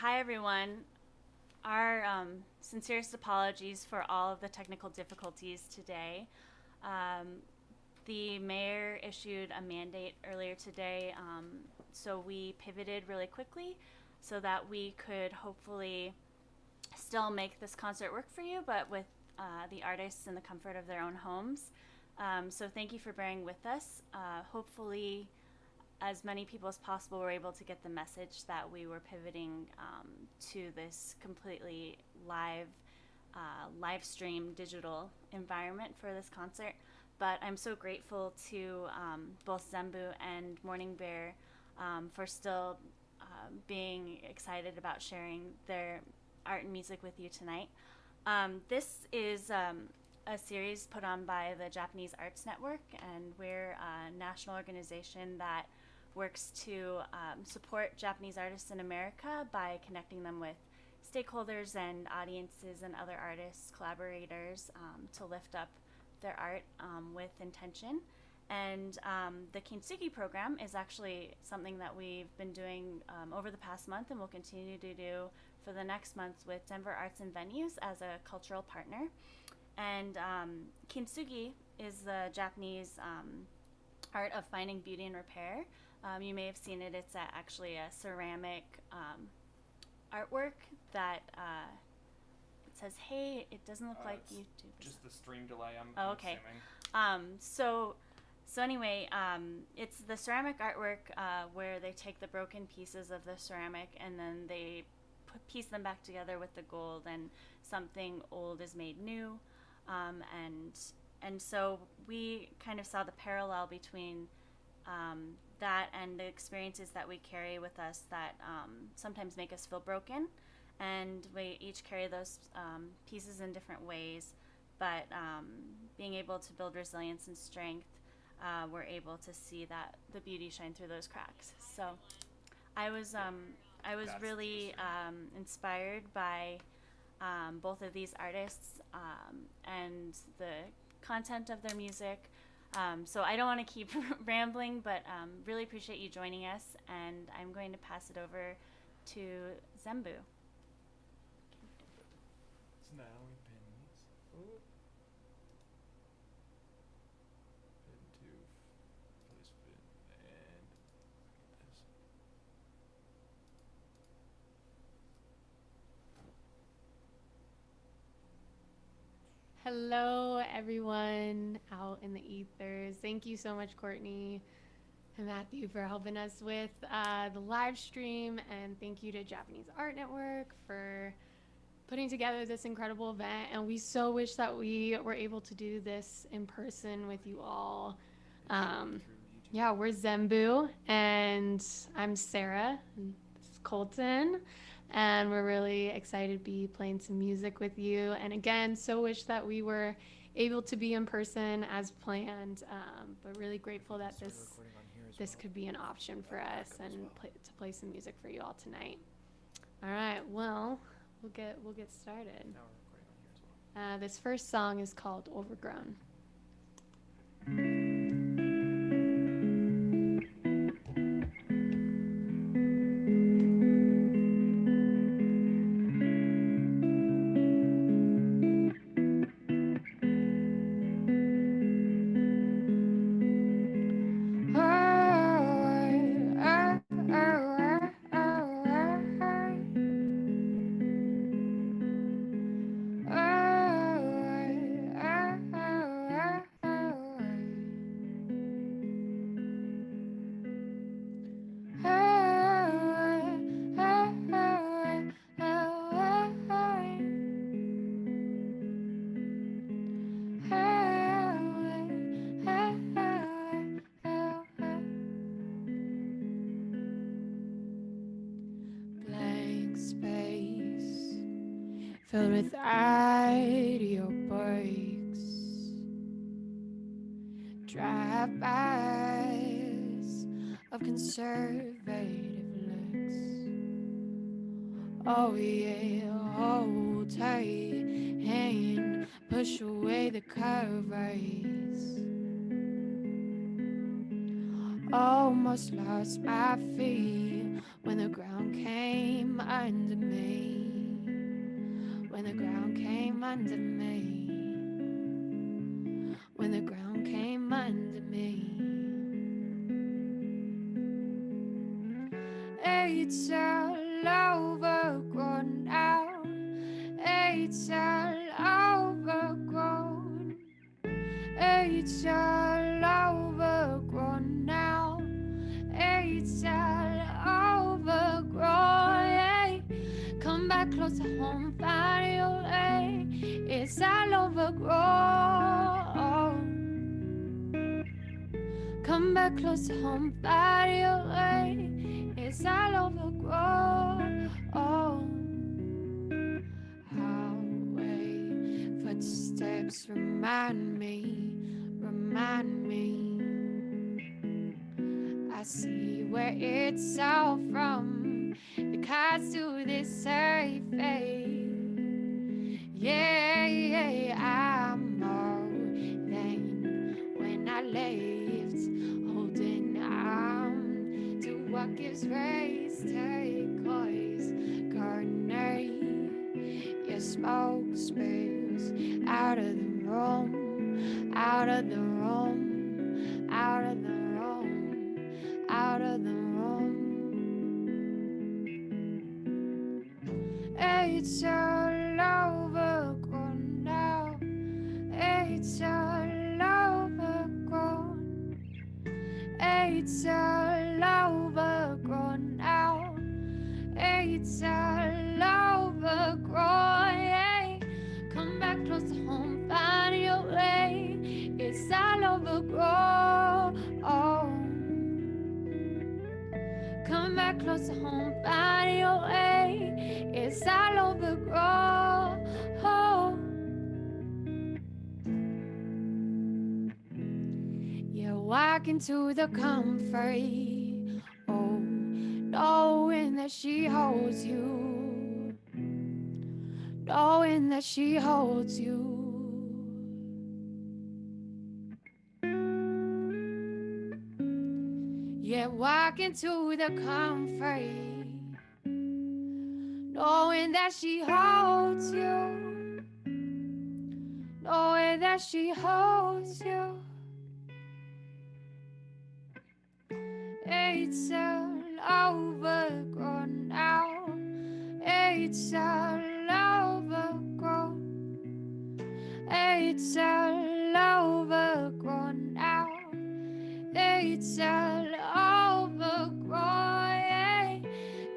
Hi everyone. Our sincerest apologies for all of the technical difficulties today. Um, the mayor issued a mandate earlier today, so we pivoted really quickly so that we could hopefully still make this concert work for you, but with the artists in the comfort of their own homes. So thank you for bearing with us. Hopefully, as many people as possible were able to get the message that we were pivoting to this completely live stream digital environment for this concert. But I'm so grateful to both ZEMBU and Morning Bear for still being excited about sharing their art and music with you tonight. This is a series put on by the Japanese Arts Network, and we're a national organization that works to support Japanese artists in America by connecting them with stakeholders and audiences and other artists, collaborators, to lift up their art with intention. And the Kintsugi program is actually something that we've been doing over the past month and will continue to do for the next month with Denver Arts and Venues as a cultural partner. And Kintsugi is the Japanese art of finding beauty and repair. You may have seen it. It's actually a ceramic artwork that it says, "Hey, it doesn't look like YouTube." Just the stream delay. Oh, I'm okay. assuming. So anyway, it's the ceramic artwork where they take the broken pieces of the ceramic and then they piece them back together with the gold, and something old is made new. And so we kind of saw the parallel between that and the experiences that we carry with us that sometimes make us feel broken, and we each carry those pieces in different ways, but being able to build resilience and strength, we're able to see that the beauty shine through those cracks. So I was really inspired by both of these artists and the content of their music. So I don't want to keep rambling, but really appreciate you joining us, and I'm going to pass it over to ZEMBU. It's now we pin these. Ooh. Pin to place pin and this. Hello, everyone out in the ethers. Thank you so much, Courtney and Matthew, for helping us with the live stream. And thank you to Japanese Art Network for putting together this incredible event. And we so wish that we were able to do this in person with you all. Yeah, we're ZEMBU, and I'm Sarah, and this is Colton. And we're really excited to be playing some music with you. And again, so wish that we were able to be in person as planned, but really grateful that this could be an option for us and to play some music for you all tonight. All right, well, we'll get started. Now we're recording on here as well. This first song is called Overgrown. Filled with ideal breaks, drive-bys of conservative looks. Oh yeah, hold tight and push away the curve rays. Almost lost my feet when the ground came under me. When the ground came under me. When the ground came under me. It's all overgrown now. It's all overgrown. It's all overgrown now. It's all overgrown. Hey. Come back closer home, find your way. It's all overgrown. Come back closer home, find your way. It's all overgrown. Highway footsteps remind me. I see where it's all from. The cards to this surface. Yeah, I'm more than when I left, holding on to what gives grace. Turquoise corner, your smoke spills out of the room, out of the room, out of the room, out of the room. It's all overgrown now. It's all overgrown. It's all overgrown now. It's all overgrown. Hey. Come back close to home, find your way. It's all overgrown. Come back close to home, find your way. It's all overgrown. You walk into the comfort, knowing that she holds you, knowing that she holds you. Yeah, walk into the comfort, knowing that she holds you, knowing that she holds you. It's all overgrown now. It's all overgrown. It's all overgrown now. It's all overgrown. Yeah.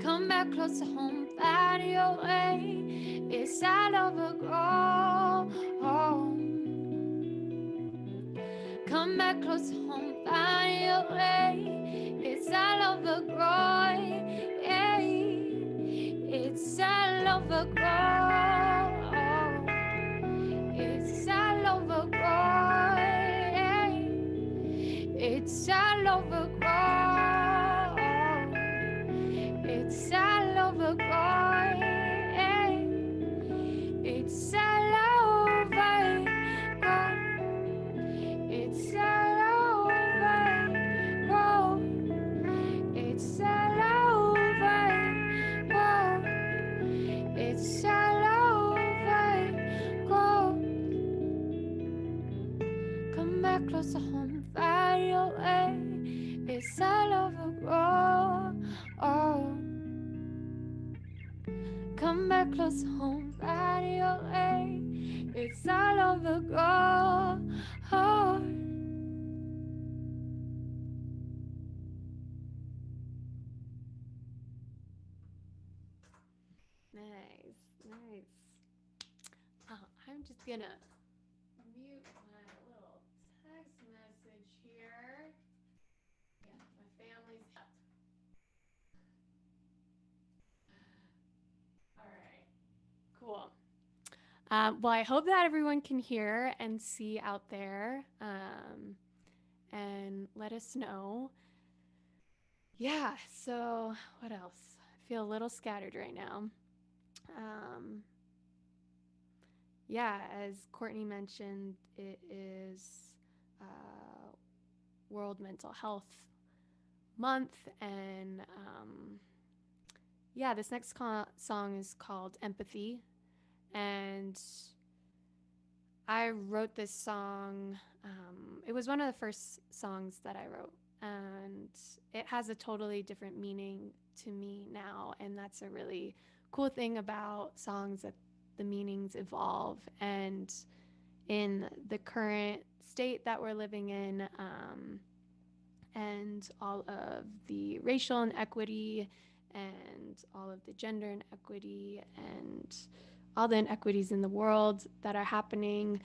Come back close to home, find your way. It's all overgrown. Come back close to home, find your way. It's all overgrown. Yeah. It's all overgrown. It's all overgrown. Yeah. It's all overgrown. It's all overgrown. Yeah. It's all overgrown. It's all overgrown. It's all overgrown. It's all overgrown. Come back close to home, find your way. It's all overgrown. Come back close to home, find your way. It's all overgrown. Nice. Oh, I'm just gonna mute my little text message here. Yeah, my family's up. All right, cool. Well, I hope that everyone can hear and see out there, and let us know. Yeah, so what else? I feel a little scattered right now. Yeah, as Courtney mentioned, it is World Mental Health month. And yeah, this next song is called Empathy. And I wrote this song. It was one of the first songs that I wrote. And it has a totally different meaning to me now. And that's a really cool thing about songs, that the meanings evolve. And in the current state that we're living in, and all of the racial inequity and all of the gender inequity and all the inequities in the world that are happening,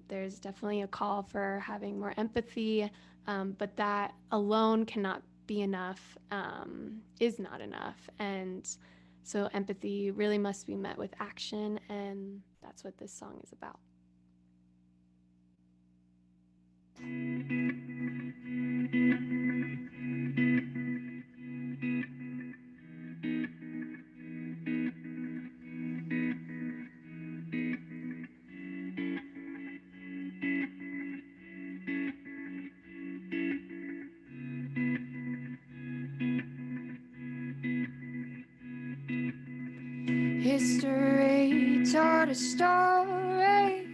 there's definitely a call for having more empathy, but that alone cannot be enough, is not enough. And so empathy really must be met with action, and that's what this song is about. History told a story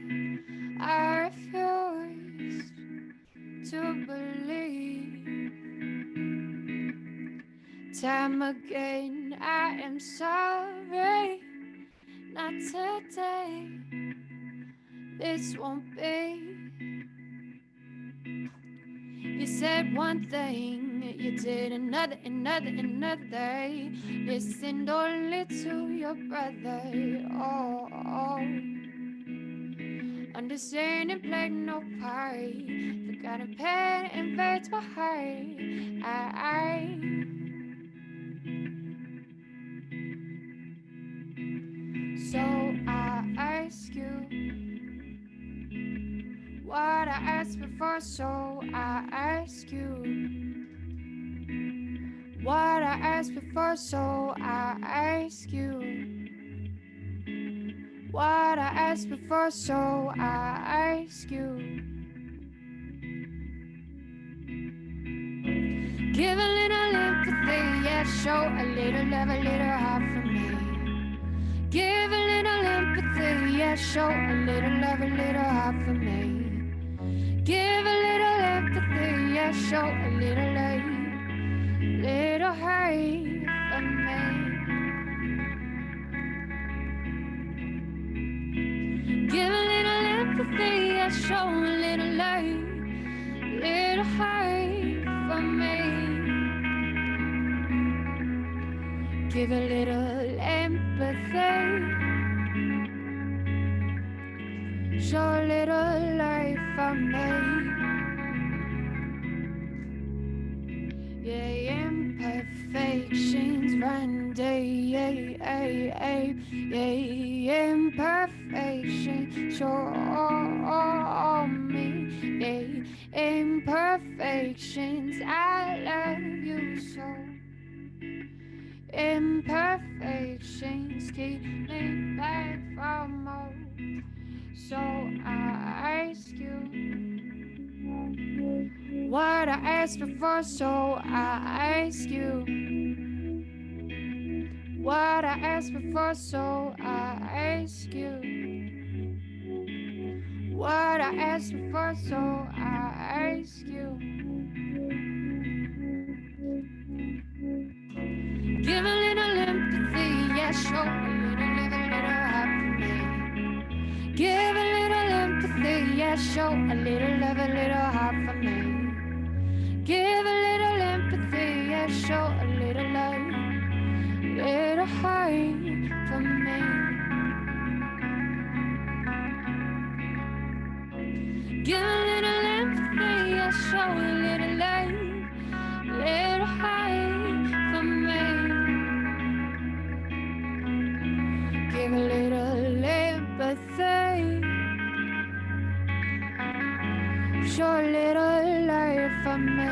I refused to believe. Time again, I am sorry, not today. This won't be. You said one thing, you did another day. Listened only to your brother. Oh. Understanding played no part. Forgotten pain invades my heart. So I ask you what I asked before. So I ask you what I asked before. So I ask you what I asked before. So I ask you. Give a little empathy, yeah, show a little love, a little heart for me. Give a little empathy, yeah, show a little love, a little heart for me. Give a little empathy, yeah, show a little love, little heart for me. Give a little empathy, yeah, show a little love, little heart for me. Give a little empathy, show a little life for me. Yeah, imperfections run day, yeah, imperfections show me. Yeah, imperfections, I love you so. Imperfections keep me back from more. So I ask you what I asked before. So I ask you what I asked before. So I ask you what I asked before. So I ask you. Give a little empathy, yeah, show a little heart for me. Give a little empathy, yeah, show a little love, a little heart for me. Give a little empathy, yeah, show a little love, little heart for me. Give a little empathy, yeah, show a little love, little heart for me. Give a little empathy, show a little life for me.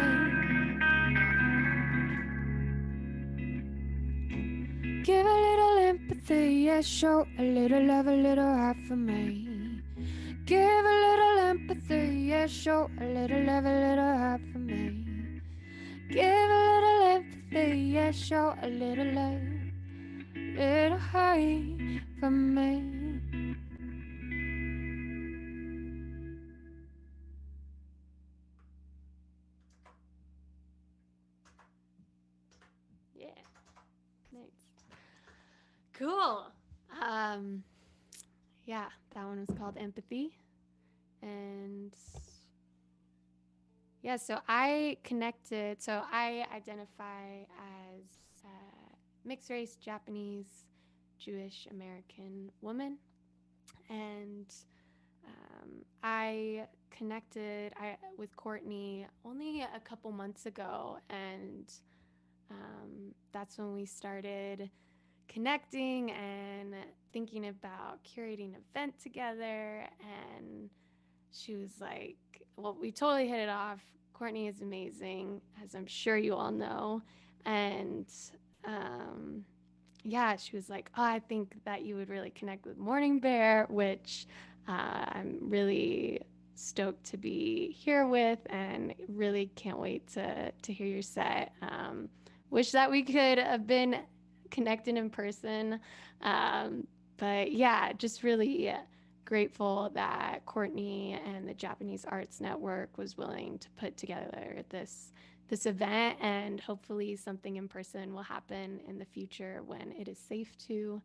Give a little empathy, yeah, show a little love, a little heart for me. Give a little empathy, yeah, show a little love, a little heart for me. Give a yeah, show a little love, little high for me. Yeah, nice. Cool. Yeah, that one was called Empathy. And yeah, so I identify as a mixed race Japanese, Jewish American woman. And I connected with Courtney only a couple months ago. And that's when we started connecting and thinking about curating an event together. And she was like, well, we totally hit it off. Courtney is amazing, as I'm sure you all know. And yeah, she was like, oh, I think that you would really connect with Morning Bear, which I'm really stoked to be here with, and really can't wait to hear your set. Wish that we could have been connected in person. But yeah, just really grateful that Courtney and the Japanese Arts Network was willing to put together this event, and hopefully something in person will happen in the future when it is safe to.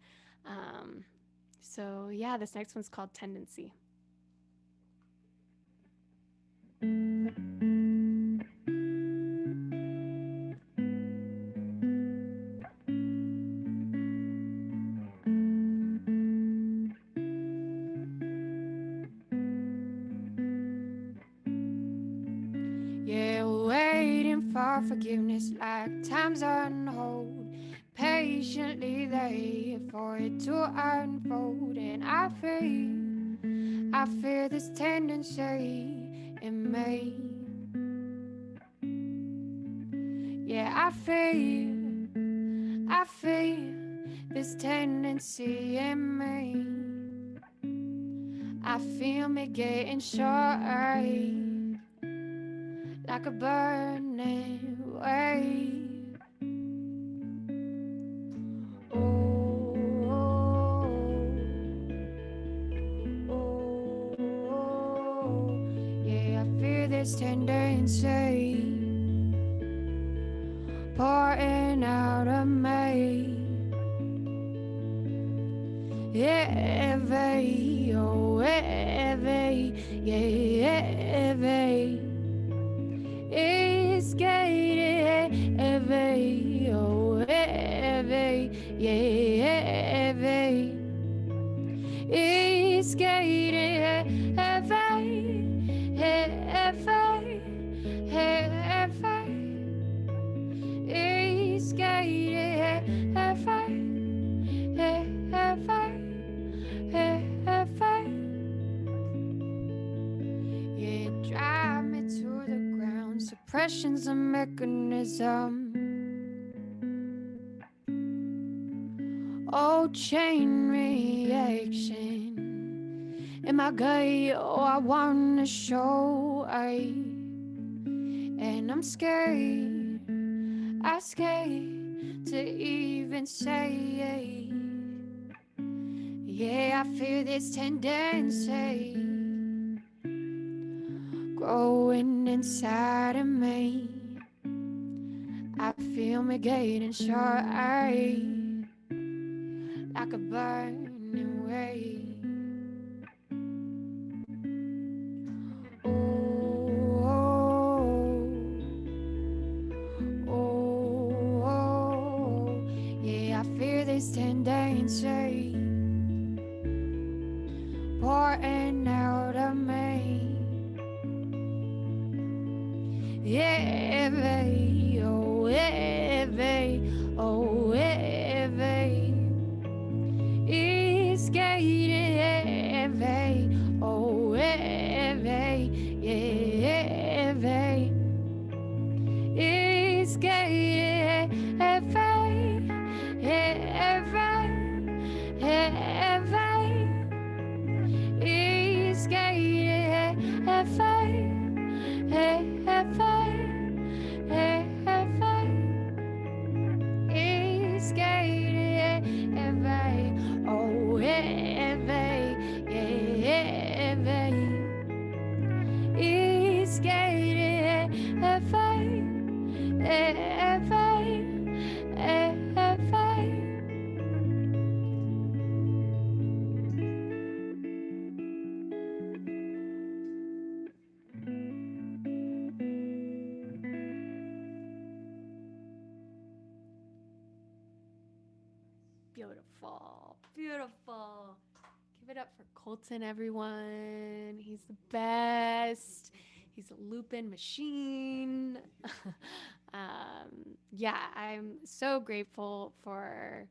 So yeah, this next one's called Tendency. Yeah, waiting for forgiveness like time's on hold. Patiently there for it to unfold. And I fear this tendency in me. Yeah, I fear this tendency in me. I feel me getting short, like a burning wave. Oh, oh, oh, yeah, I fear this tendency pouring out of me. Heavy, oh heavy, yeah, heavy. It's getting heavy, oh heavy, yeah, heavy. It's getting heavy, heavy, heavy. It's getting heavy, heavy, heavy. Yeah, drive me to the ground. Suppression's a mechanism. Oh, chain reaction in my gut. Oh, I wanna show, and I'm scared. I'm scared to even say. Yeah, I fear this tendency growing inside of me. I feel me getting short, like a burning wave. Oh, oh, oh, yeah, I fear this tendency pouring out of me. Heavy, oh heavy, oh heavy. It's getting heavy, oh heavy, yeah, heavy. It's getting heavy, heavy, heavy. It's getting heavy, heavy, heavy. for Colton, everyone. He's the best. He's a looping machine. Yeah, I'm so grateful for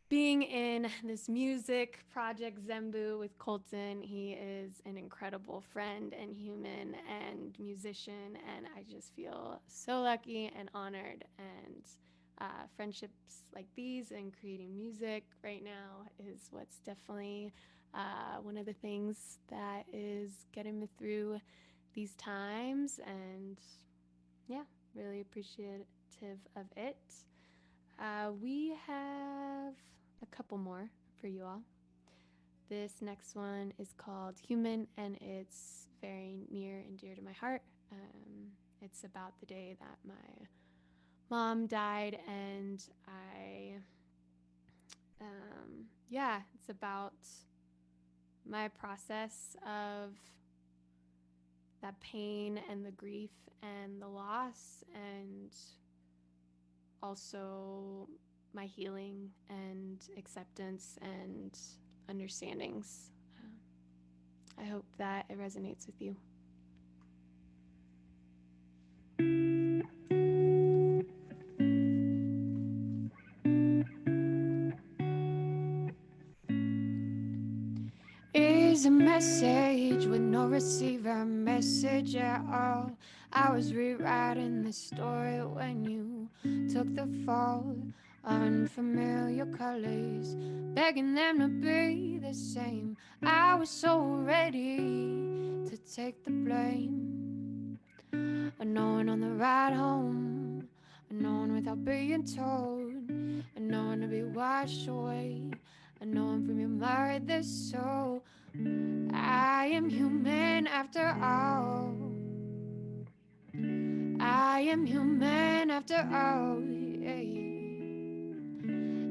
being in this music project ZEMBU with Colton. He is an incredible friend and human and musician, and I just feel so lucky and honored. And friendships like these and creating music right now is what's definitely one of the things that is getting me through these times. And yeah, really appreciative of it. We have a couple more for you all. This next one is called Human, and it's very near and dear to my heart. It's about the day that my mom died, and it's about my process of that pain and the grief and the loss, and also my healing and acceptance and understandings. I hope that it resonates with you. Is a message with no receiver, message at all. I was rewriting the story when you took the fall. Unfamiliar colors, begging them to be the same. I was so ready to take the blame. Unknowing on the ride home, unknowing without being told, unknowing to be washed away, unknowing from your mother's soul. I am human after all. I am human after all. Yeah.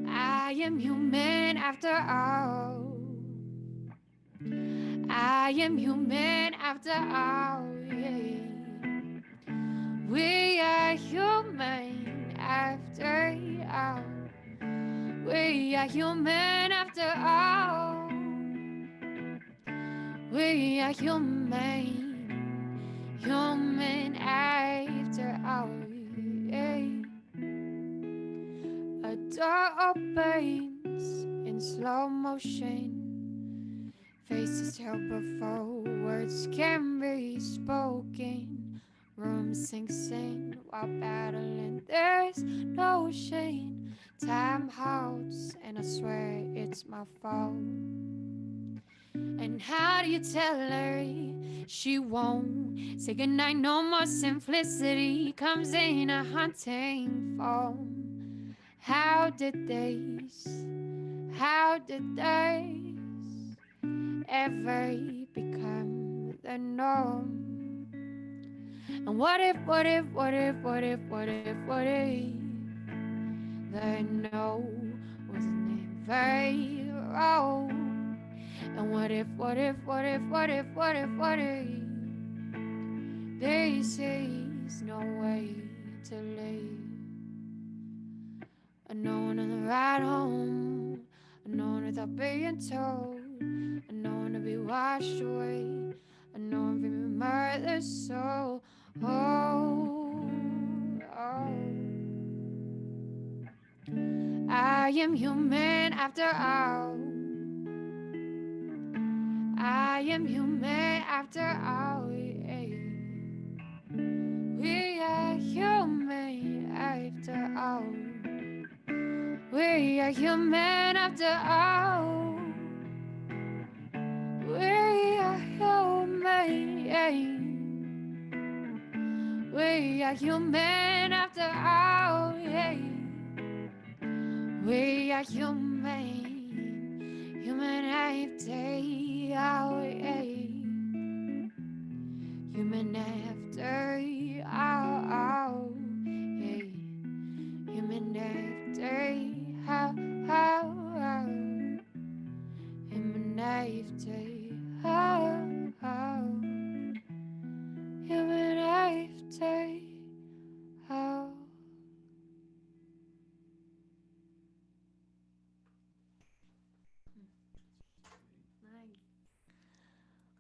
I am human after all. I am human after all. Yeah. We are human after all. We are human after all. We are human, human after all. Yeah. A door opens in slow motion. Faces held before words can be spoken. Room sinks in while battling. There's no shame. Time halts, and I swear it's my fault. And how do you tell her she won't say goodnight? No more simplicity comes in a haunting form. How did these ever become the norm? And what if the no was never wrong? And what if this is no way to live? Unknown on the ride home, unknown without being told, unknown to be washed away, unknown from your mother's soul. I am human after all. I am human after all. We are human after all. We are human after all. We are human. We are human after all. We are human, human after all. Human after all. Human after all. Human after all. Human after all.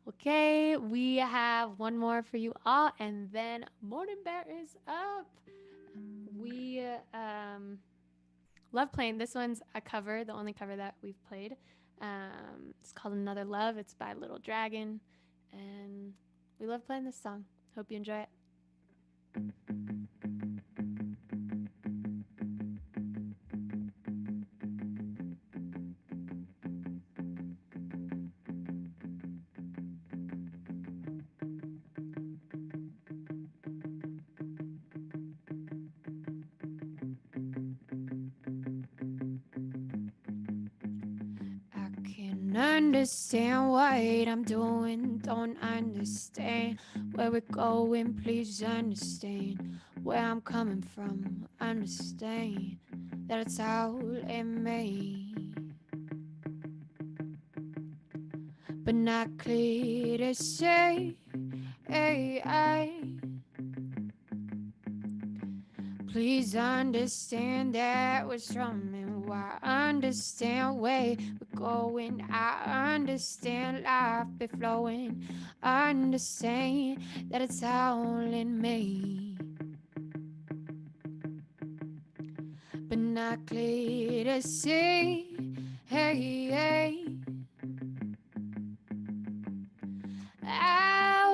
Okay, we have one more for you all, and then Morning Bear is up. We love playing. This one's a cover, the only cover that we've played. It's called Another Love. It's by Little Dragon, and we love playing this song. Hope you enjoy it. Understand what I'm doing, don't understand where we're going, please understand where I'm coming from, understand that it's all in me, but not clear to say, hey, please understand that what's wrong and why I understand where we're going. I understand life be flowing. I understand that it's all in me, but not clear to see. Hey,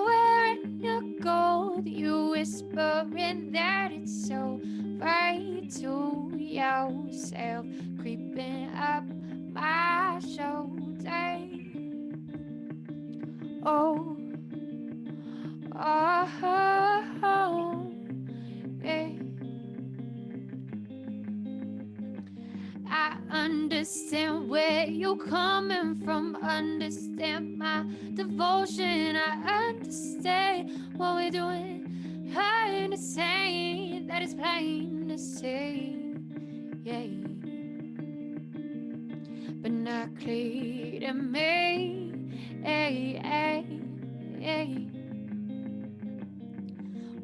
where you go, you whispering that it's so right to yourself, creeping up my shoulder. Oh, yeah. I understand where you're coming from, understand my devotion, I understand what we're doing, I understand that it's plain to see, yeah, but not clear to me, hey, hey, hey.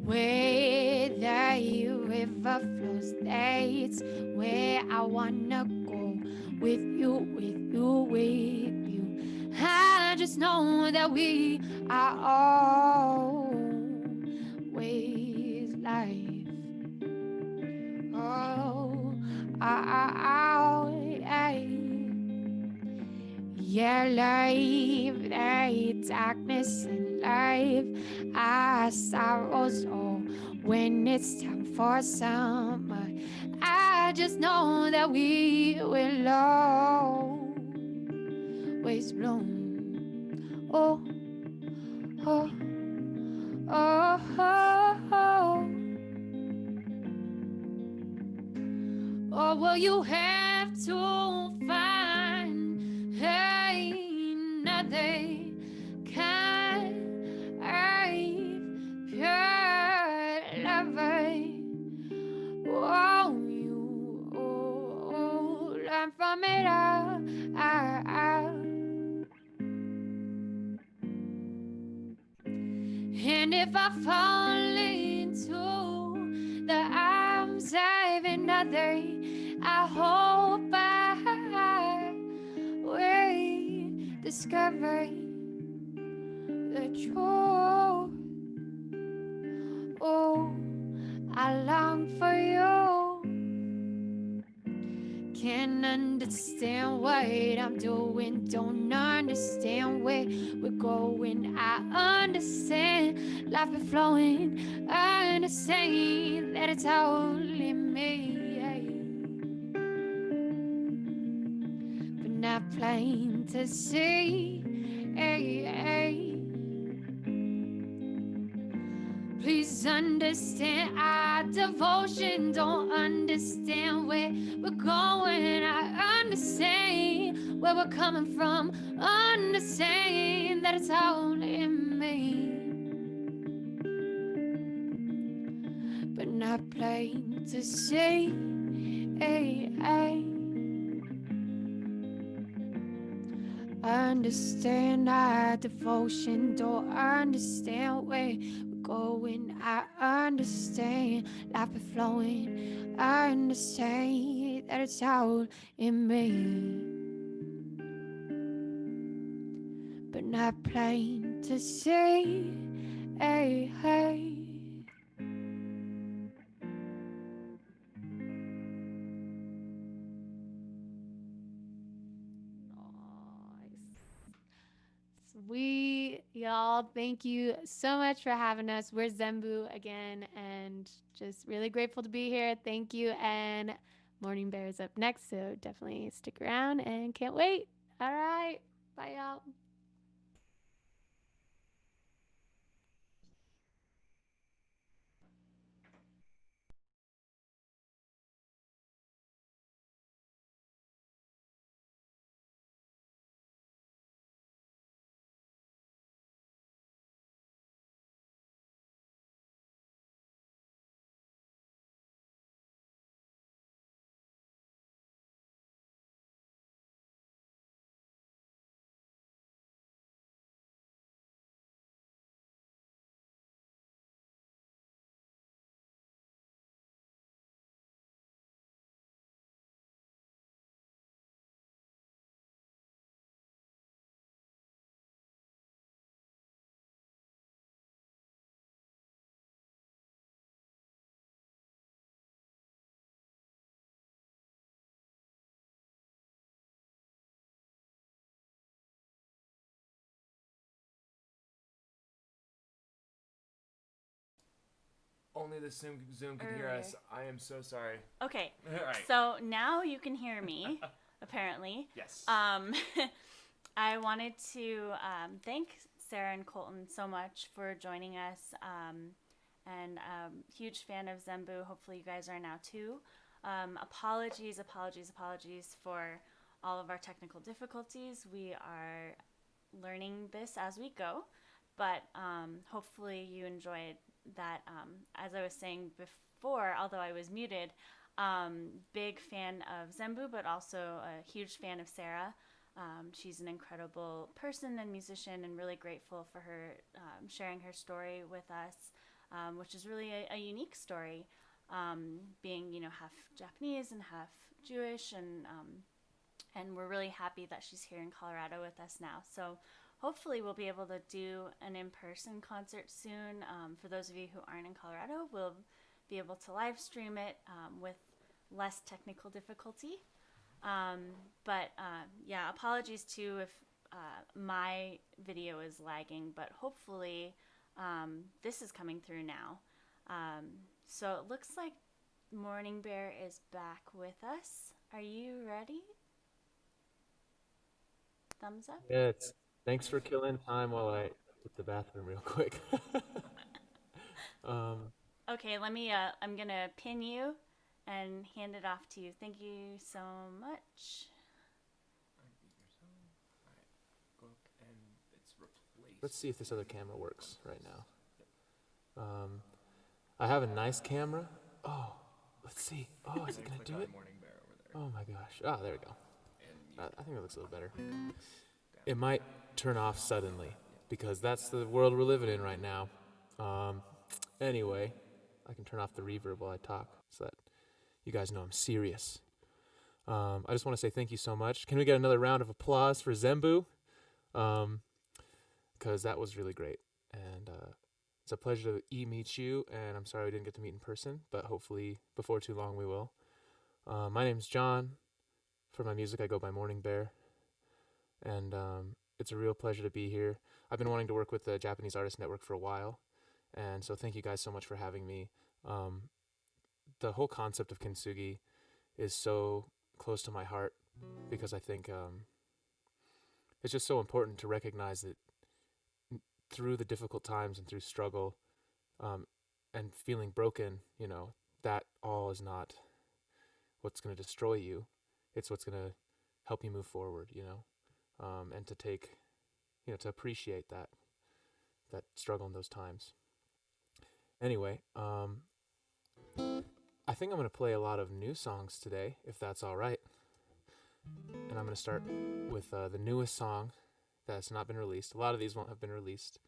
Where the river flows, that's where I wanna go, with you, with you, with you. I just know that we are always life. Oh, yeah, life, light, darkness and life, our sorrows, oh, when it's time for summer, I just know that we will always bloom. Oh, oh, oh, oh, oh. Or will you have to find another kind of pure lover? Won't you learn from it all? And if I fall into the arms of another, I hope I will discover the truth. Oh, I long for you. Can't understand what I'm doing, don't understand where we're going. I understand life is flowing, I understand that it's all in me, but not plain to see. Please understand our devotion, don't understand where we're going. I understand where we're coming from, understand that it's all in me, but not plain to see. Understand our devotion, don't understand where we're going. I understand life is flowing, I understand that it's all in me, but not plain to see. Hey, hey. Sweet, y'all. Thank you so much for having us. We're Zembu again, and just really grateful to be here. Thank you. And Morning Bear is up next, so definitely stick around and can't wait. All right. Bye, y'all. Only the Zoom can hear us. I am so sorry. Okay. All right. So now you can hear me, apparently. Yes. I wanted to thank Sarah and Colton so much for joining us. And huge fan of Zembu. Hopefully you guys are now too. Apologies for all of our technical difficulties. We are learning this as we go, but hopefully you enjoyed that. As I was saying before, although I was muted, big fan of Zembu, but also a huge fan of Sarah. She's an incredible person and musician, and really grateful for her sharing her story with us, which is really a unique story, being half Japanese and half Jewish, and we're really happy that she's here in Colorado with us now. So hopefully we'll be able to do an in-person concert soon. For those of you who aren't in Colorado, we'll be able to live stream it with less technical difficulty. But yeah, apologies too if my video is lagging, but hopefully this is coming through now. So it looks like Morning Bear is back with us. Are you ready? Thumbs up? Yes. Thanks for killing time while I hit the bathroom real quick. um, Okay, let me, I'm gonna pin you and hand it off to you. Thank you so much. let's see if this other camera works right now. I have a nice camera. Oh, let's see. Oh, is it gonna do it? Oh my gosh. Ah, there we go. I think it looks a little better. It might turn off suddenly because that's the world we're living in right now. Anyway, I can turn off the reverb while I talk so that you guys know I'm serious. I just want to say thank you so much. Can we get another round of applause for Zembu? Because that was really great. And it's a pleasure to meet you. And I'm sorry we didn't get to meet in person, but hopefully before too long we will. My name's John. For my music, I go by Morning Bear. And it's a real pleasure to be here. I've been wanting to work with the Japanese Artist Network for a while. And so thank you guys so much for having me. The whole concept of kintsugi is so close to my heart because I think it's just so important to recognize that through the difficult times and through struggle and feeling broken, that all is not what's going to destroy you. It's what's going to help you move forward, and to take, to appreciate that struggle in those times. Anyway, I think I'm going to play a lot of new songs today, if that's all right. And I'm going to start with the newest song that's not been released. A lot of these won't have been released.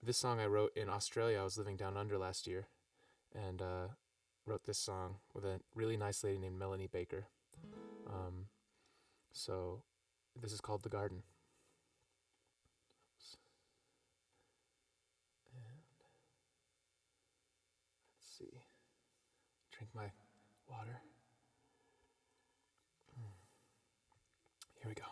This song I wrote in Australia. I was living down under last year, and wrote this song with a really nice lady named Melanie Baker. So this is called The Garden. drink my water. Here we go.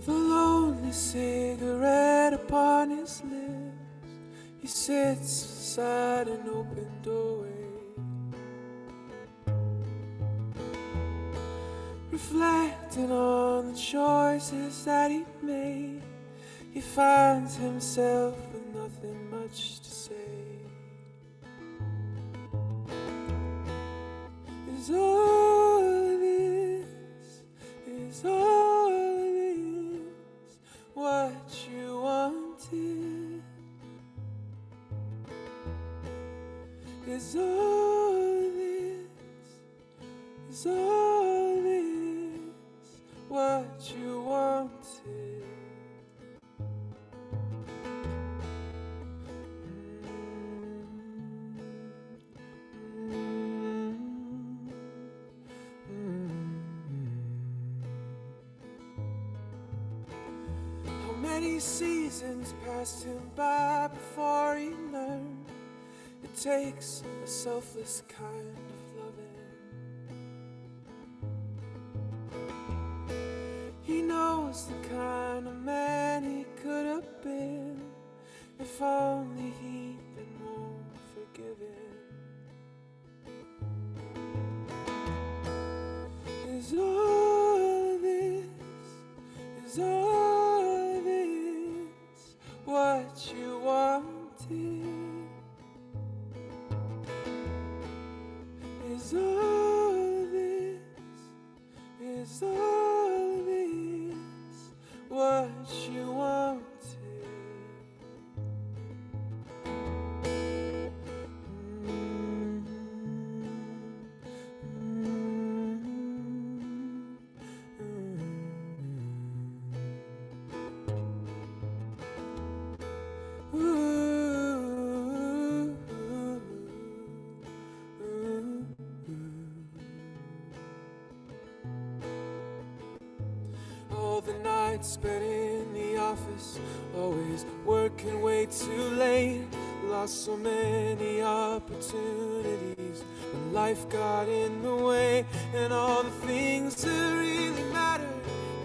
The lonely cigarette upon his lips, he sits beside an open doorway, reflecting on the choices that he made. He finds himself with nothing much to say. Is all this, is all this what you wanted? Is all this, is all this what you wanted? How many seasons passed him by before he learned it takes a selfless kind of loving? He knows the kind of man he could have been if only he'd been more forgiving. Is all this, is all this what you wanted? Is all this, is all this what you wanted? All the nights spent in the office, always working way too late. Lost so many opportunities when life got in the way. And all the things that really matter,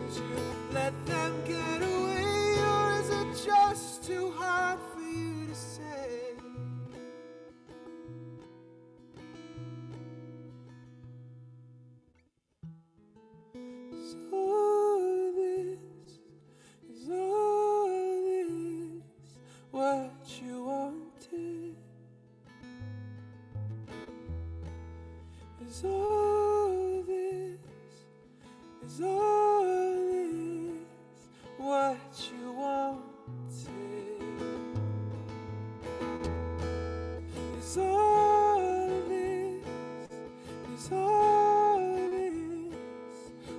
did you let them get away? Or is it just too hard for you to say? Is all this, is all this what you wanted? Is all this, is all this what you wanted? Is all this, is all this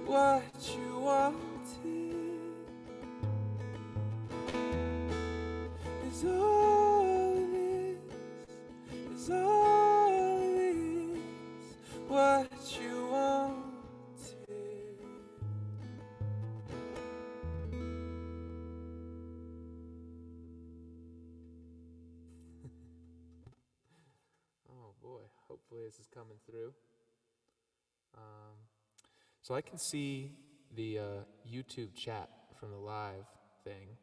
what you wanted? Is all this, is all this what you wanted? Oh boy, hopefully this is coming through. So I can see the YouTube chat from the live thing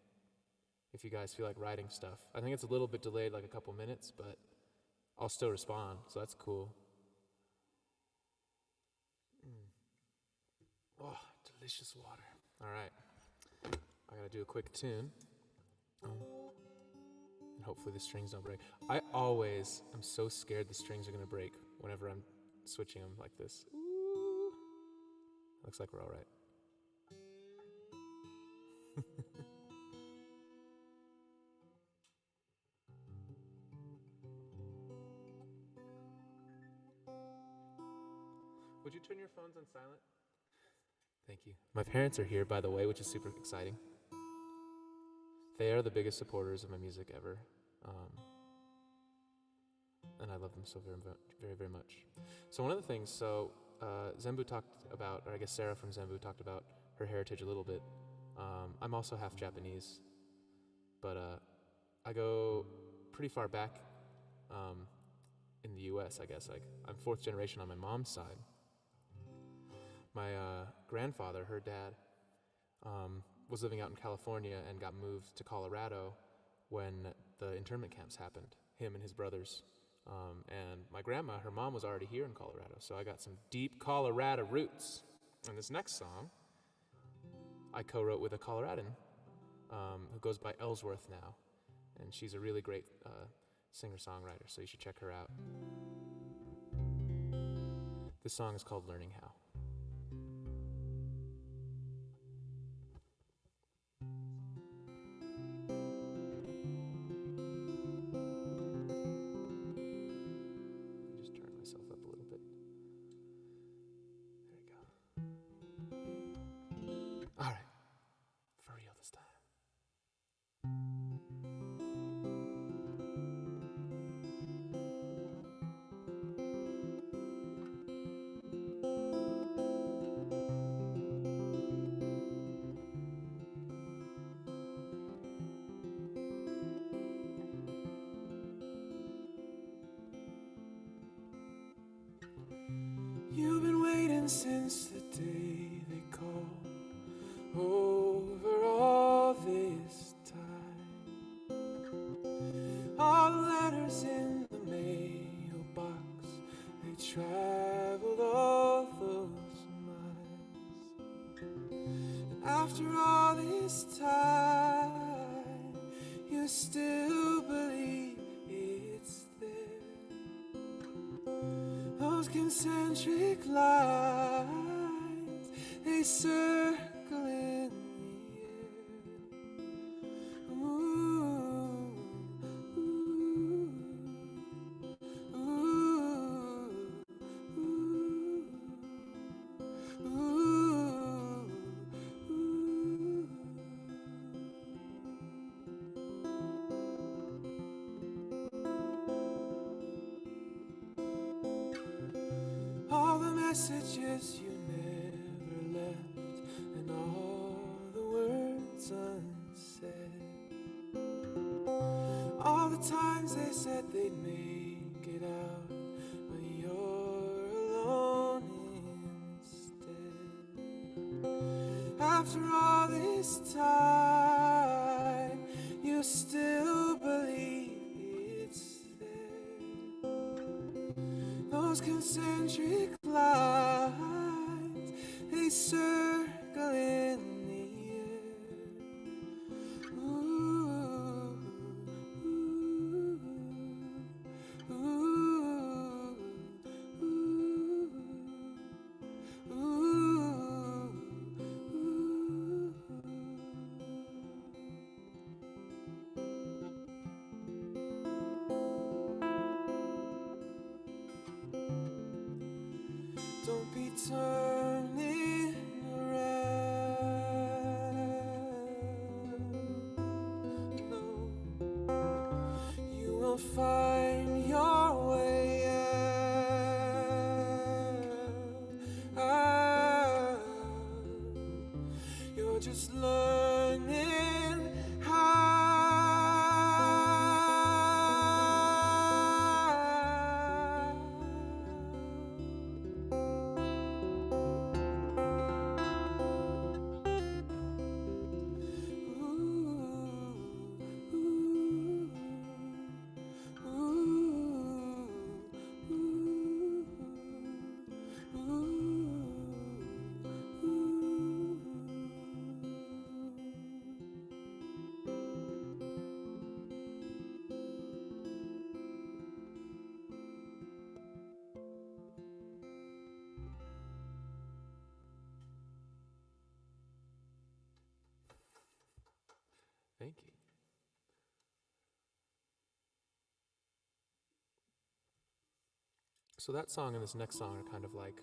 if you guys feel like writing stuff. I think it's a little bit delayed, like a couple minutes, but I'll still respond, so that's cool. Oh, delicious water. All right, I gotta do a quick tune. And hopefully the strings don't break. I always am so scared the strings are gonna break whenever I'm switching them like this. Ooh. Looks like we're all right. Would you turn your phones on silent? Thank you. My parents are here, by the way, which is super exciting. They are the biggest supporters of my music ever. And I love them so very, very, very much. So one of the things, ZEMBU talked about, or I guess Sarah from ZEMBU talked about her heritage a little bit. I'm also half Japanese, but I go pretty far back in the U.S., I guess. Like, I'm fourth generation on my mom's side. My grandfather, her dad, was living out in California and got moved to Colorado when the internment camps happened, him and his brothers. And my grandma, her mom was already here in Colorado, so I got some deep Colorado roots. And this next song, I co-wrote with a Coloradan who goes by Ellsworth now. And she's a really great singer-songwriter, so you should check her out. This song is called Learning How. Just turn myself up a little bit. There we go. All right. For real this time. You've been waiting since the day they called over all this time. All the letters in the mailbox, they traveled all those miles. And after all this time, you still believe it's there. Those concentric lines, they circle in the air. Ooh, ooh, ooh, ooh, ooh, ooh. All the messages you never left, and all the words unsaid. All the times they said they'd make it out, but you're alone instead. After all this time, you still believe it's there. Those concentric lines, they circle in the air. Ooh, ooh, ooh, ooh, ooh, ooh. Don't be turning around, no. You will find your way out. You're just learning how. Thank you. So that song and this next song are kind of like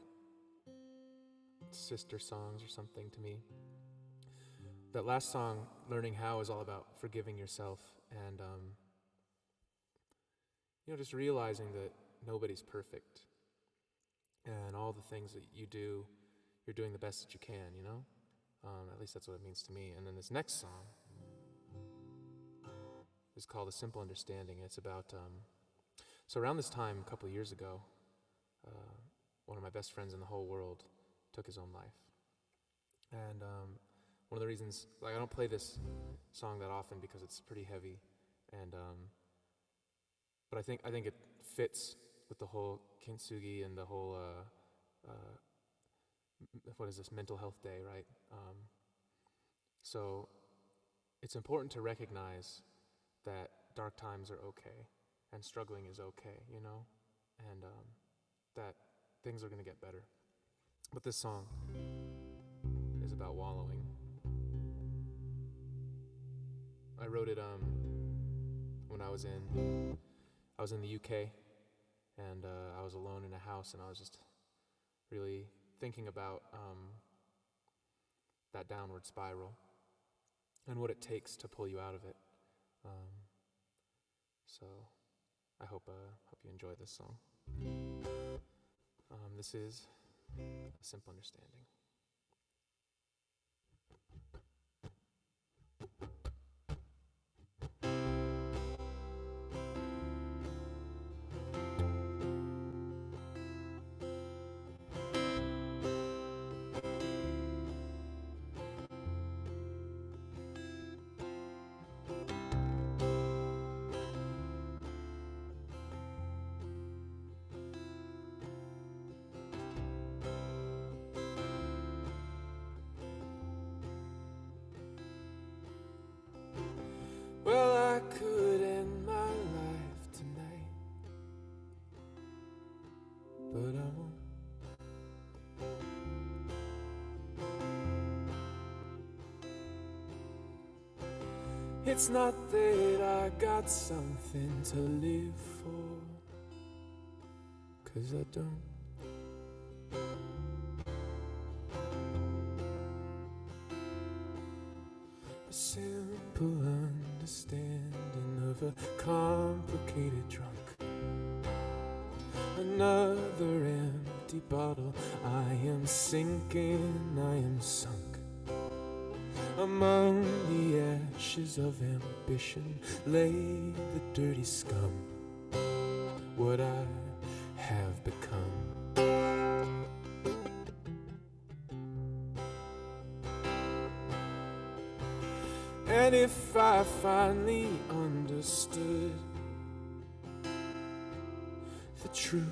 sister songs or something to me. That last song, Learning How, is all about forgiving yourself and, just realizing that nobody's perfect. And all the things that you do, you're doing the best that you can, At least that's what it means to me. And then this next song is called A Simple Understanding. It's about, so around this time, a couple of years ago, one of my best friends in the whole world took his own life. And one of the reasons, I don't play this song that often because it's pretty heavy, and but I think it fits with the whole kintsugi and the whole mental health day, right? So it's important to recognize that dark times are okay and struggling is okay, and that things are going to get better. But this song is about wallowing. I wrote it when I was in the UK, and I was alone in a house, and I was just really thinking about that downward spiral and what it takes to pull you out of it. So I hope you enjoy this song. This is A Simple Understanding. Well, I could end my life tonight, but I won't. It's not that I got something to live for, 'cause I don't. A simple understanding of a complicated drunk. Another empty bottle. I am sinking, I am sunk. Among the ashes of ambition lay the dirty scum, what I have become. And if I finally understood the truth,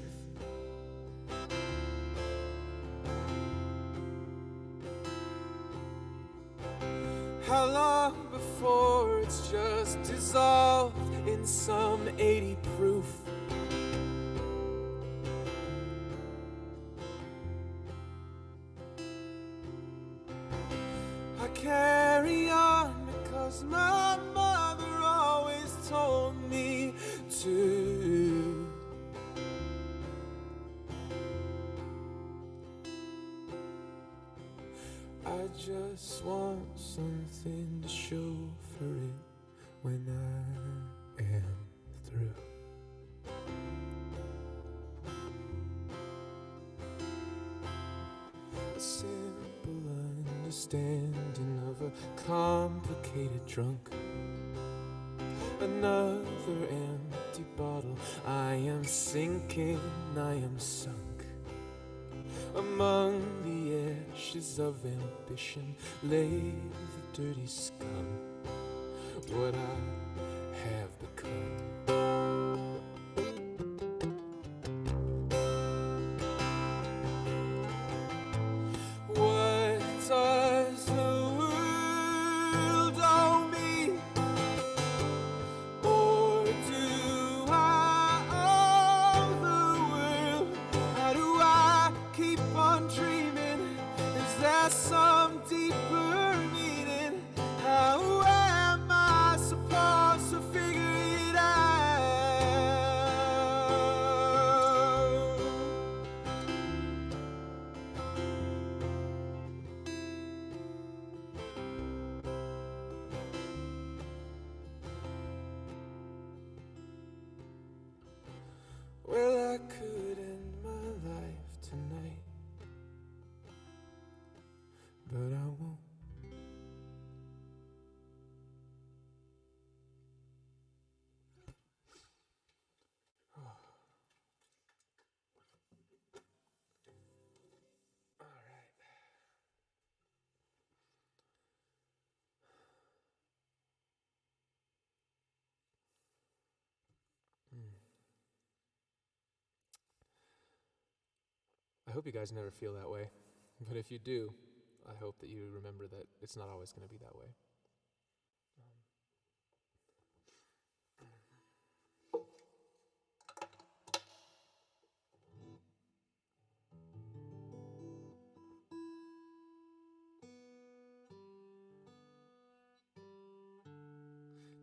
how long before it's just dissolved in some 80 proof? I carry on because my mother always told me to. I just want something to show for it when I am through. A simple understanding of a complicated drunk. Another empty bottle. I am sinking, I am sunk. Among the ashes of ambition lay the dirty scum, what I have become. What does the world owe me? Or do I owe the world? How do I keep on dreaming? Is there some deeper meaning? How am I supposed to figure it I could end my life tonight, but I won't. I hope you guys never feel that way, but if you do, I hope that you remember that it's not always going to be that way.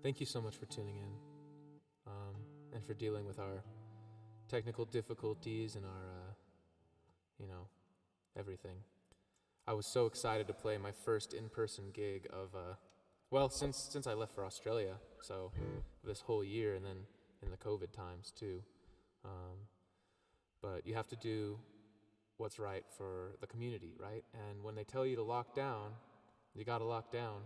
Thank you so much for tuning in, and for dealing with our technical difficulties and our, everything. I was so excited to play my first in-person gig of, since I left for Australia, so this whole year, and then in the COVID times too. But you have to do what's right for the community, right? And when they tell you to lock down, you gotta lock down.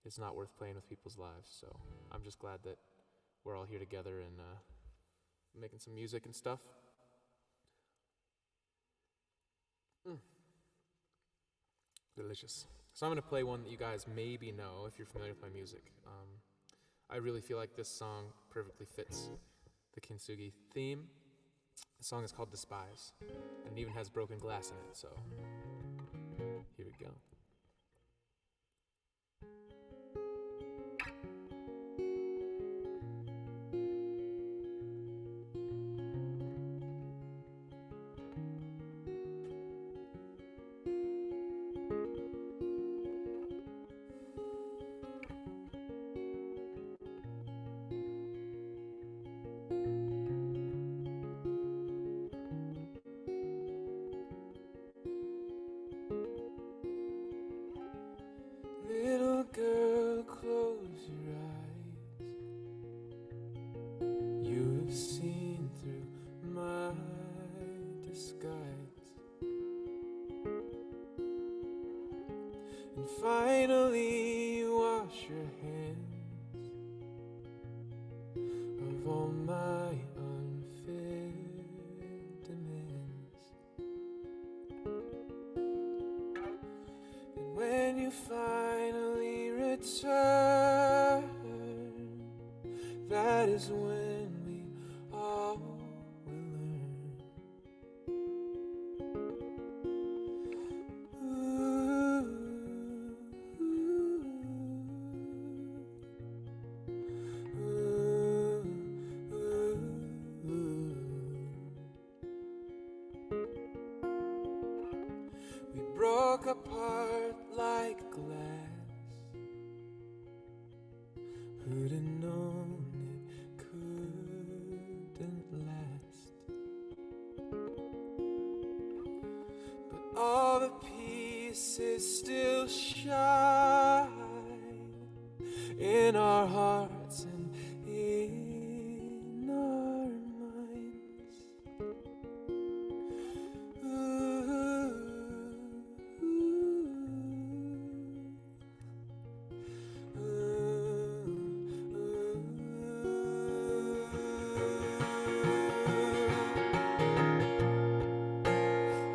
It's not worth playing with people's lives, so I'm just glad that we're all here together and making some music and stuff. Delicious. So I'm going to play one that you guys maybe know if you're familiar with my music. I really feel like this song perfectly fits the Kintsugi theme. The song is called Despise, and it even has broken glass in it, so here we go. Little girl, close your eyes. You have seen through my disguise, and finally you wash your hands of all my unfit demands. And when you finally return, that is when we all will learn. We broke apart like glass. Who'd have known it couldn't last? But all the pieces still shine in our hearts and in our minds.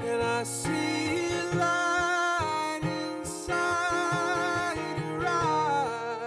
And I see light inside your eyes.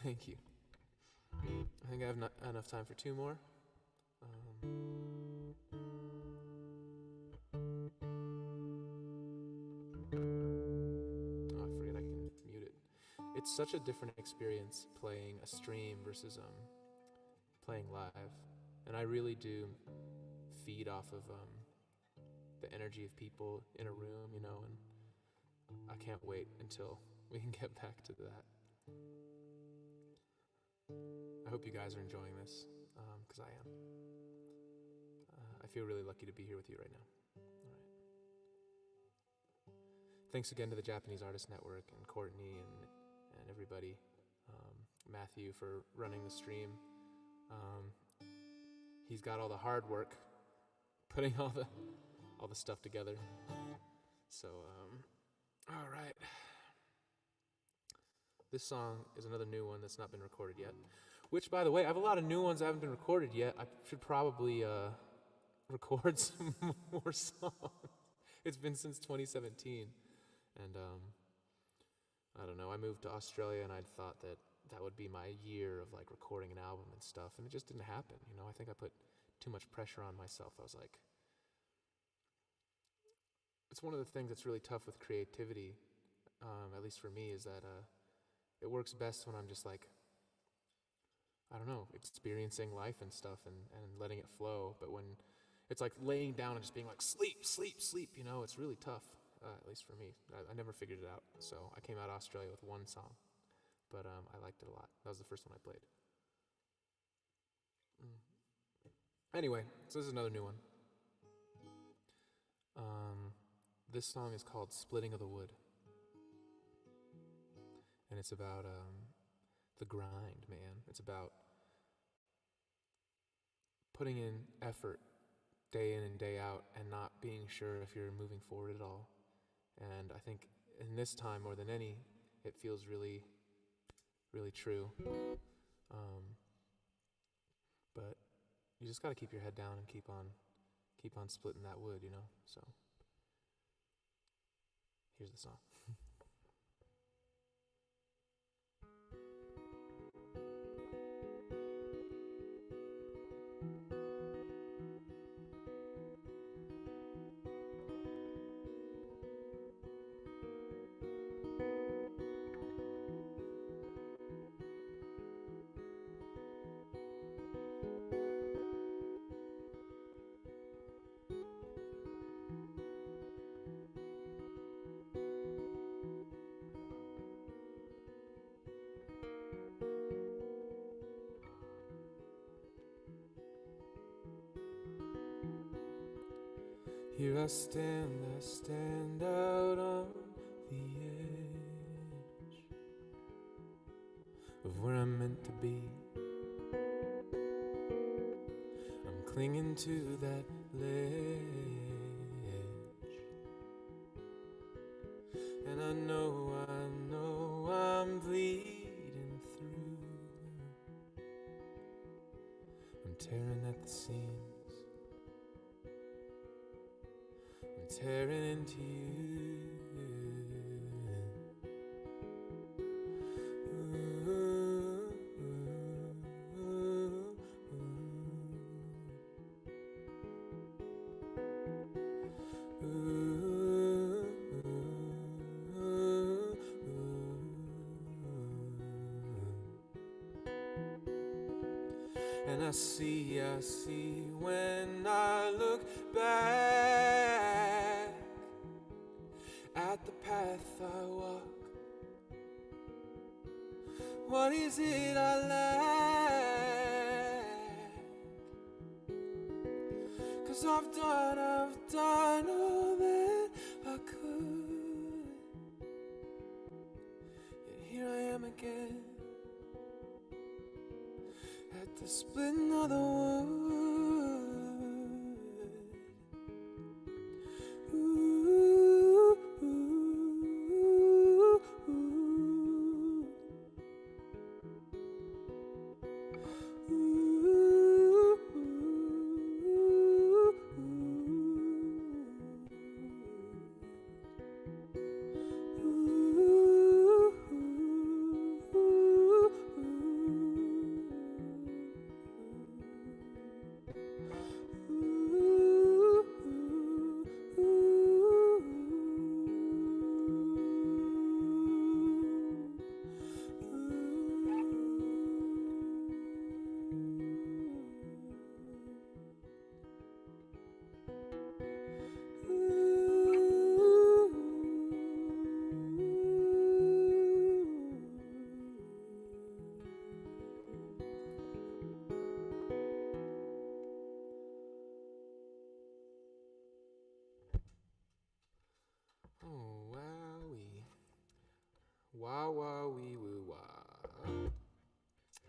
Thank you. I think I have enough time for two more. Oh, I forget I can mute it. It's such a different experience playing a stream versus playing live, and I really do feed off of the energy of people in a room, you know, and I can't wait until we can get back to that. I hope you guys are enjoying this, because I am. I feel really lucky to be here with you right now. All right. Thanks again to the Japanese Artist Network and Courtney and everybody, Matthew for running the stream. He's got all the hard work, putting all the stuff together. So, all right. This song is another new one that's not been recorded yet. Which, by the way, I have a lot of new ones that haven't been recorded yet. I should probably record some more songs. It's been since 2017. And I don't know, I moved to Australia and I'd thought that would be my year of like recording an album and stuff, and it just didn't happen, you know. I think I put too much pressure on myself. I was like, it's one of the things that's really tough with creativity, at least for me, is that it works best when I'm just like, I don't know, experiencing life and stuff and letting it flow. But when it's like laying down and just being like, sleep, sleep, sleep, you know, it's really tough, at least for me. I never figured it out. So I came out of Australia with one song, but I liked it a lot. That was the first one I played. Anyway, so this is another new one. This song is called Splitting of the Wood. And it's about the grind, man. It's about putting in effort day in and day out and not being sure if you're moving forward at all. And I think in this time more than any, it feels really, really true. But you just got to keep your head down and keep on splitting that wood, you know. So here's the song. Here I stand out on the edge of where I'm meant to be. I'm clinging to that ledge, and I know I'm bleeding through. I'm tearing at the seams, tearing into you. And I see when I look back at the path I walk, what is it I lack? 'Cause I've done all that I could, yet here I am again at the splitting of the wood.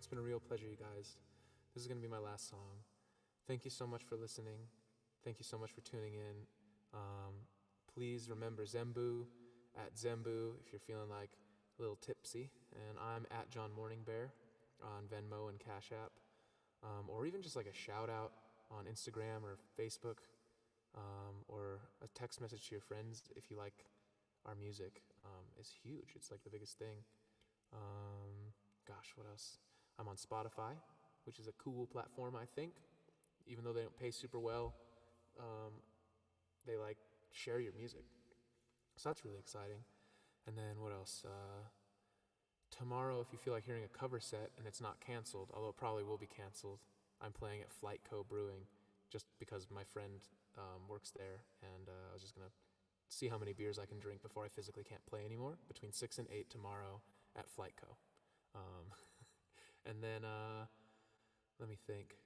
It's been a real pleasure, you guys. This is going to be my last song. Thank you so much for listening. Thank you so much for tuning in. Please remember ZEMBU at ZEMBU if you're feeling like a little tipsy. And I'm at John Morning Bear on Venmo and Cash App. Or even just like a shout out on Instagram or Facebook. Or a text message to your friends if you like our music. Is huge. It's like the biggest thing. Gosh, what else? I'm on Spotify, which is a cool platform, I think. Even though they don't pay super well, they like share your music. So that's really exciting. And then what else? Tomorrow, if you feel like hearing a cover set and it's not canceled, although it probably will be canceled, I'm playing at Flight Co. Brewing just because my friend works there, and I was just going to see how many beers I can drink before I physically can't play anymore, between 6 and 8 tomorrow at Flight Co. And then, let me think.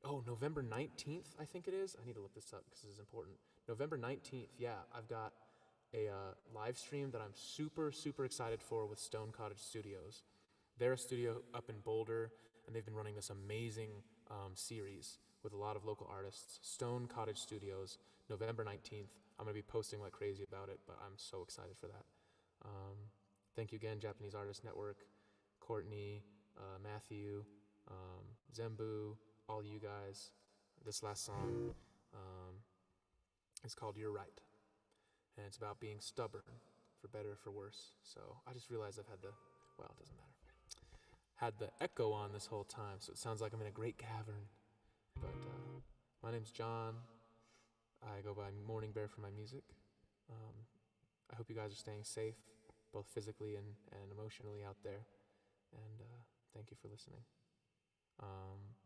Oh, November 19th, I think it is. I need to look this up because this is important. November 19th, yeah, I've got a live stream that I'm super, super excited for with Stone Cottage Studios. They're a studio up in Boulder, and they've been running this amazing series with a lot of local artists. Stone Cottage Studios, November 19th. I'm going to be posting like crazy about it, but I'm so excited for that. Thank you again, Japanese Artist Network, Courtney, Matthew, ZEMBU, all you guys. This last song is called You're Right. And it's about being stubborn, for better or for worse. So I just realized I've had it doesn't matter. Had the echo on this whole time, so it sounds like I'm in a great cavern. But my name's John. I go by Morning Bear for my music. I hope you guys are staying safe, both physically and emotionally out there. And thank you for listening.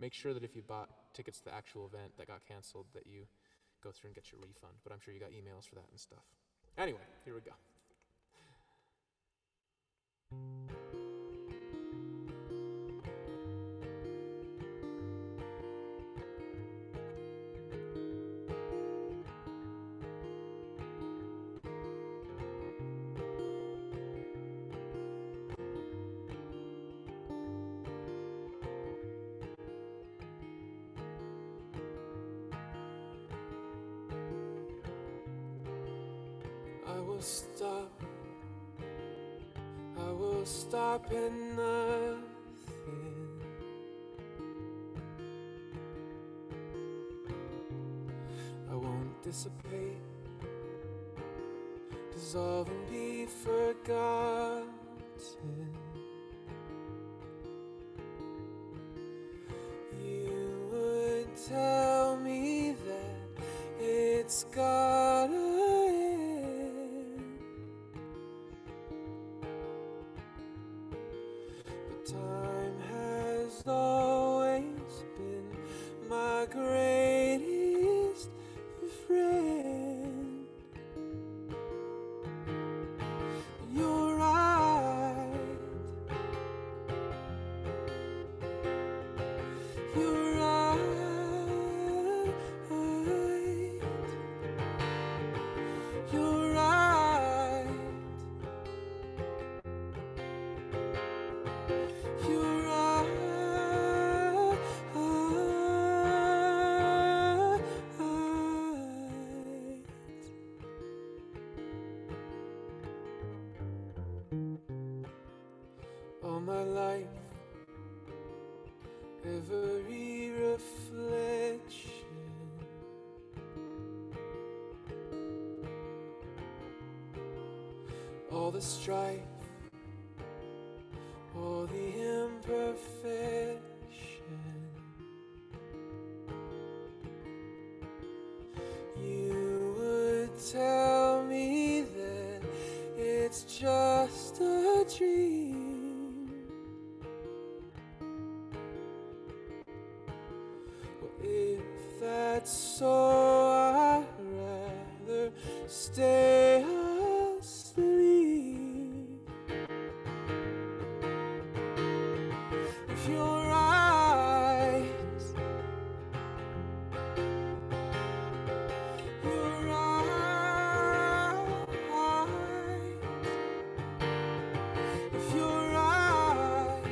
Make sure that if you bought tickets to the actual event that got canceled, that you go through and get your refund. But I'm sure you got emails for that and stuff. Anyway, here we go. I will stop at nothing. I won't dissipate, dissolve and be forgotten. You would tell me that it's gotta end, but time has always been my greatest friend. You're right. You're right. You're right. You're right. All my life, every reflection, all the strife, all the imperfection, you would tell me that it's just a dream. Well, if that's so, I'd rather stay asleep. If you're right, you're right. If you're right,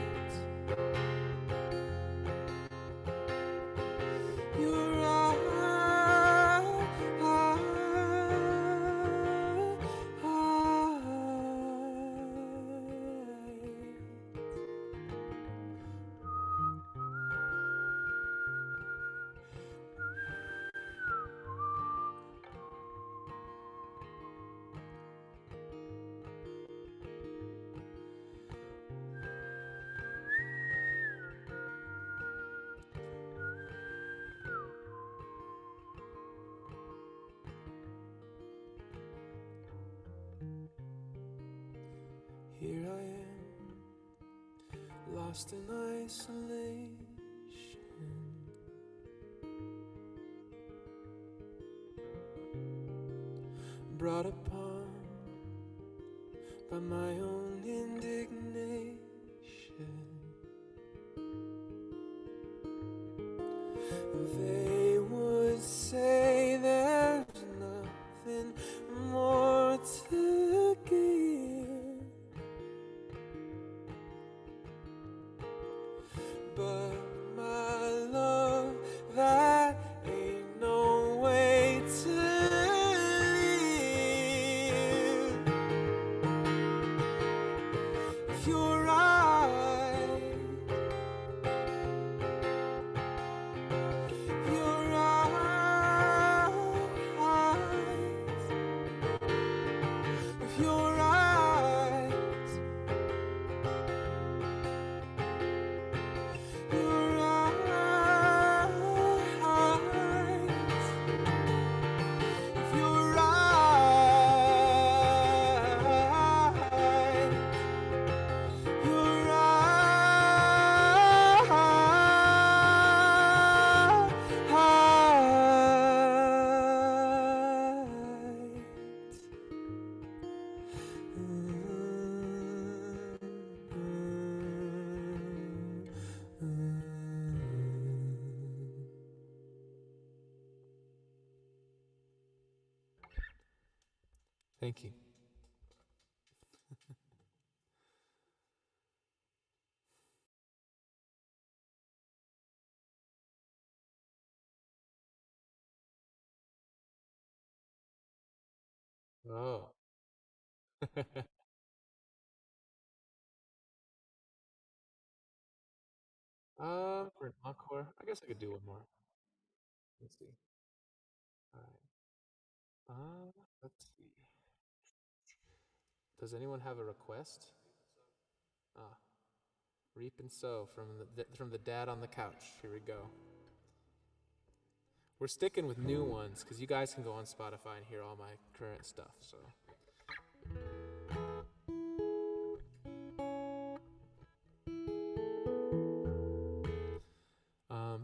Here I am, lost in isolation, brought upon by my own indignation. They would say there's nothing more to give, but my love, that ain't no way to live. If you're right, your eyes, if your eyes, your eyes, if your eyes, your Thank you. Oh. For an encore, I guess I could do one more. Let's see. All right. Let's see. Does anyone have a request? Ah, Reap and Sow from the dad on the couch. Here we go. We're sticking with new ones because you guys can go on Spotify and hear all my current stuff. So.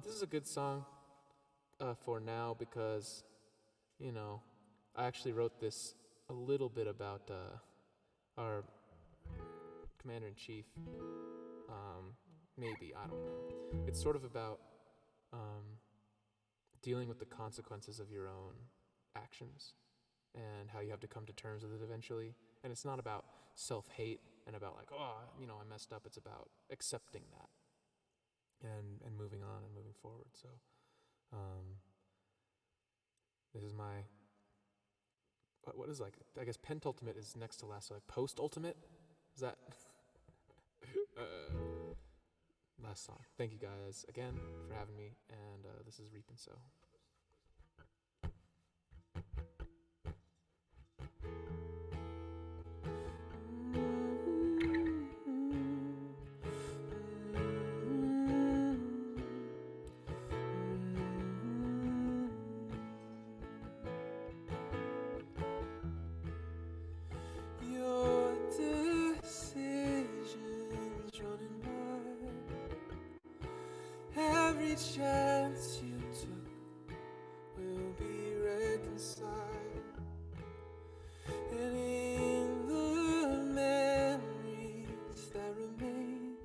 This is a good song for now because, you know, I actually wrote this a little bit about our commander-in-chief. Maybe, I don't know. It's sort of about dealing with the consequences of your own actions and how you have to come to terms with it eventually. And it's not about self-hate and about like, oh, you know, I messed up. It's about accepting that and moving on and moving forward. So this is my, what is like, I guess pentultimate is next to last, so like post-ultimate? Is that? Last song. Thank you guys again for having me, and this is Reap and Sow. Your decisions running wild. Every chance you took will be reconciled, and in the memories that remain,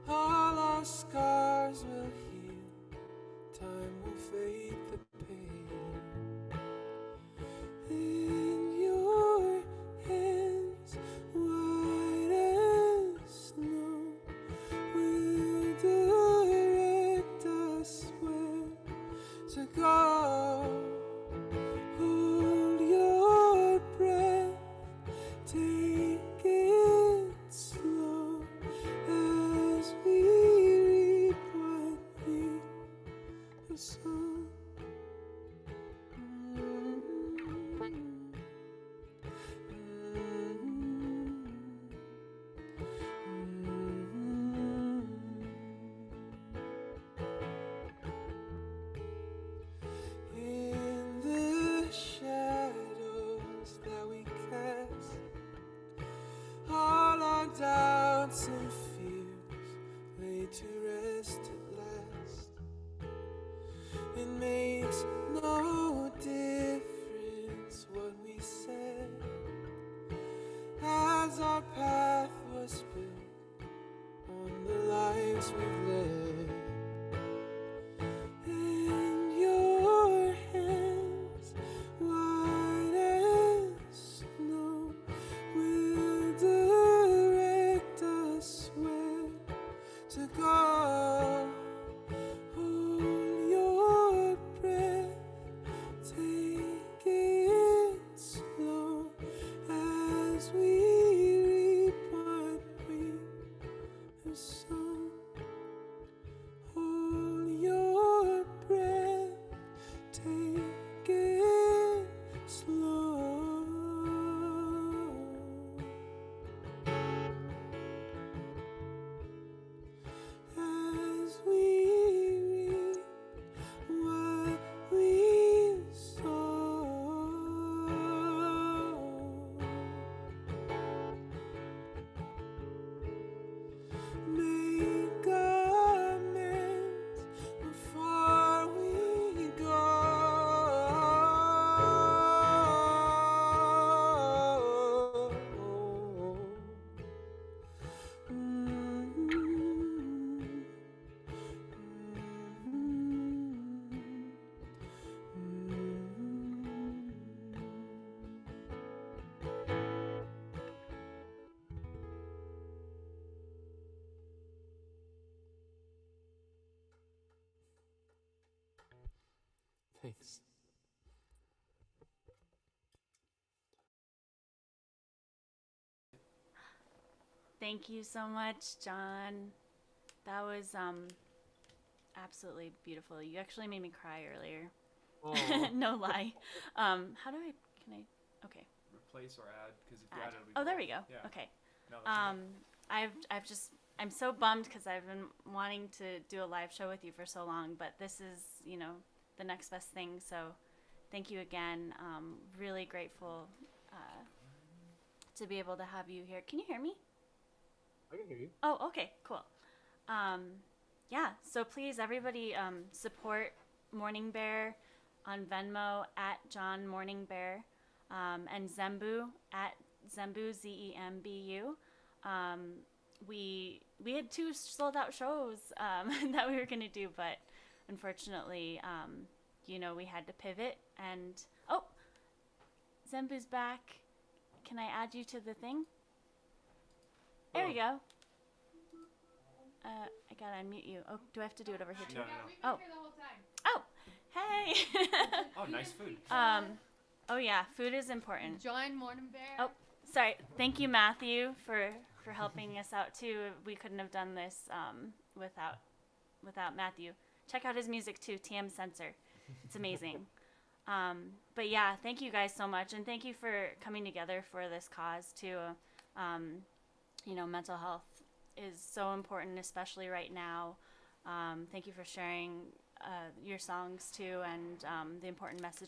all our scars will heal. Time will fade the pain. In your hands, white as snow, will direct us where to go. Hold your breath, take it slow as we Thanks. Thank you so much, John. That was absolutely beautiful. You actually made me cry earlier. Aw. No lie. How do I? Can I? Okay. Replace or add, because if you Add. add, it'll be Oh, there both. we go. Yeah. Okay. No, that's okay. I'm so bummed because I've been wanting to do a live show with you for so long, but this is, the next best thing. So thank you again. Really grateful to be able to have you here. Can you hear me? I can hear you. Oh, okay, cool. Yeah, so please, everybody, support Morning Bear on Venmo at John Morning Bear, and ZEMBU at ZEMBU, ZEMBU. We had 2 sold out shows that we were gonna do, but unfortunately, we had to pivot. And oh, ZEMBU's back. Can I add you to the thing? There you go. I gotta unmute you. Oh, do I have to do it over here too? No. Oh. Oh, hey. Oh, nice food. Oh yeah, food is important. Join Morning Bear. Oh, sorry. Thank you, Matthew, for helping us out too. We couldn't have done this without Matthew. Check out his music too, TM Sensor. It's amazing. But yeah, thank you guys so much, and thank you for coming together for this cause too. Mental health is so important, especially right now. Thank you for sharing your songs too, and the important message